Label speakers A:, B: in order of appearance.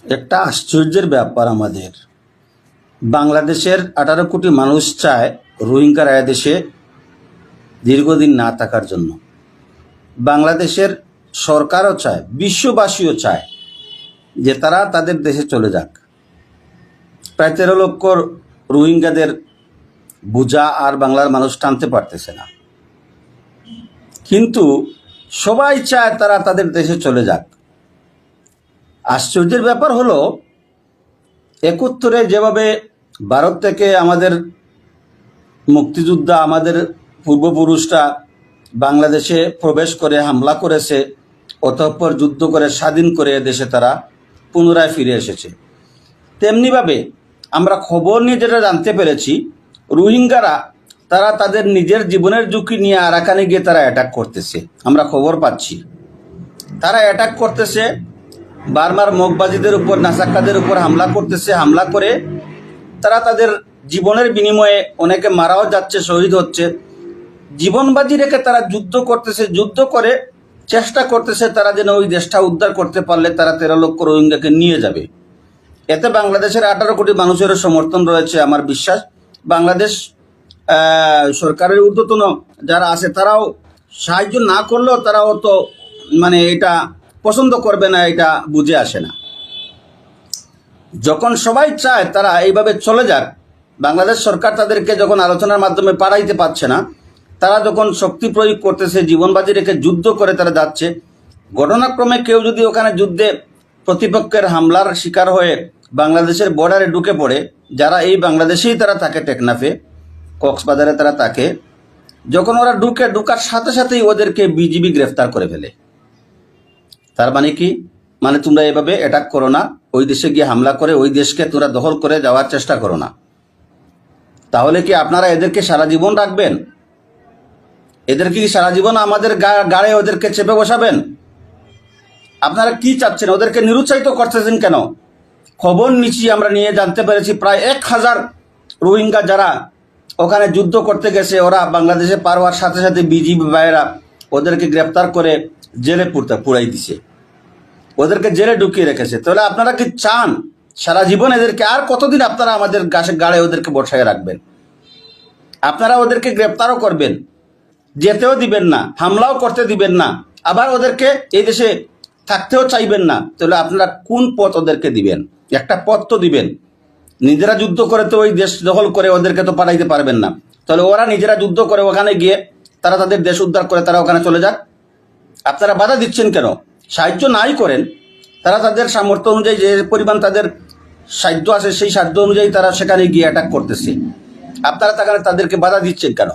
A: একটা আশ্চর্যের ব্যাপার আমাদের বাংলাদেশের 18 কোটি মানুষ চায় রোহিঙ্গারা দেশে দীর্ঘদিন না থাকার জন্য। বাংলাদেশের সরকারও চায়, বিশ্ববাসীও চায় যে তারা তাদের দেশে চলে যাক। প্রায় 13 লক্ষ রোহিঙ্গাদের বোঝা আর বাংলার মানুষ টানতে পারতেছে না, কিন্তু সবাই চায় তারা তাদের দেশে চলে যাক। আশ্চর্যের ব্যাপার হলো 71-এ যেভাবে ভারত থেকে আমাদের মুক্তিযোদ্ধা, আমাদের পূর্বপুরুষরা বাংলাদেশে প্রবেশ করে হামলা করেছে, অতঃপর যুদ্ধ করে স্বাধীন করে দেশে তারা পুনরায় ফিরে এসেছে, তেমনিভাবে আমরা খবর নিয়ে যেটা জানতে পেরেছি, রোহিঙ্গারা তারা তাদের নিজের জীবনের ঝুঁকি নিয়ে আরাকানে গিয়ে তারা অ্যাটাক করতেছে। আমরা খবর পাচ্ছি তারা অ্যাটাক করতেছে, বারবার মগবাজিদের উপর, নাসাক্কাদের উপর হামলা করতেছে। হামলা করে তারা তাদের জীবনের বিনিময়ে অনেকে মারাও যাচ্ছে, শহীদ হচ্ছে। জীবনবাজি রেখে তারা যুদ্ধ করতেছে, যুদ্ধ করে চেষ্টা করতেছে তারা যেন ওই দেশটা উদ্ধার করতে পারলে তারা 13 লক্ষ রোহিঙ্গাকে নিয়ে যাবে। এতে বাংলাদেশের 18 কোটি মানুষেরও সমর্থন রয়েছে। আমার বিশ্বাস বাংলাদেশ সরকারের ঊর্ধ্বতন যারা আছে তারাও সাহায্য না করলেও তারাও তো এটা পছন্দ করবে না, এটা বুঝে আসে না। যখন সবাই চায় তারা এইভাবে চলে যাক, বাংলাদেশ সরকার তাদেরকে যখন আলোচনার মাধ্যমে পাঠাইতে পারছে না, তারা যখন শক্তি প্রয়োগ করতেছে, জীবনবাজি রেখে যুদ্ধ করে তারা যাচ্ছে, ঘটনাক্রমে কেউ যদি ওখানে যুদ্ধে প্রতিপক্ষের হামলার শিকার হয়ে বাংলাদেশের বর্ডারে ঢুকে পড়ে, যারা এই বাংলাদেশেই তারা থাকে, টেকনাফে, কক্সবাজারে তারা থাকে, যখন ওরা ঢুকার সাথে সাথেই ওদেরকে বিজিবি গ্রেফতার করে ফেলে। তার মানে কি? তোমরা এভাবে অ্যাটাক করো না, ওই দেশে গিয়ে হামলা করে ওই দেশকে তোমরা দখল করে যাওয়ার চেষ্টা করো না। তাহলে কি আপনারা এদেরকে সারা জীবন রাখবেন? এদেরকে কি সারা জীবন আমাদের গাড়ে ওদেরকে চেপে বসাবেন? আপনারা কি চাচ্ছেন? ওদেরকে নিরুৎসাহিত করতেছেন কেন? খবর নিচ্ছি, আমরা নিয়ে জানতে পেরেছি প্রায় 1000 রোহিঙ্গা যারা ওখানে যুদ্ধ করতে গেছে, ওরা বাংলাদেশে পার হওয়ার সাথে সাথে বিজিবি ভাইয়েরা ওদেরকে গ্রেপ্তার করে জেলে পুরাই দিছে, ওদেরকে জেলে ঢুকিয়ে রেখেছে। তাহলে আপনারা কি চান সারা জীবন এদেরকে? আর কতদিন আপনারা আমাদের গাড়ে ওদেরকে বসায় রাখবেন? আপনারা ওদেরকে গ্রেপ্তারও করবেন, যেতেও দিবেন না, হামলাও করতে দিবেন না, আবার ওদেরকে এই দেশে থাকতেও চাইবেন না। তাহলে আপনারা কোন পথ ওদেরকে দিবেন? একটা পথ তো দিবেন। নিজেরা যুদ্ধ করে তো ওই দেশ দখল করে ওদেরকে তো পাঠাইতে পারবেন না। তাহলে ওরা নিজেরা যুদ্ধ করে ওখানে গিয়ে তারা তাদের দেশ উদ্ধার করে তারা ওখানে চলে যাক। আপনারা বাধা দিচ্ছেন কেন? সাহায্য নাই করেন, তারা তাদের সামর্থ্য অনুযায়ী যে পরিমাণ তাদের সাধ্য আছে সেই সাধ্য অনুযায়ী তারা সেখানে গিয়ে অ্যাটাক করতেছে। আপনারা তাদেরকে বাধা দিচ্ছেন কেন?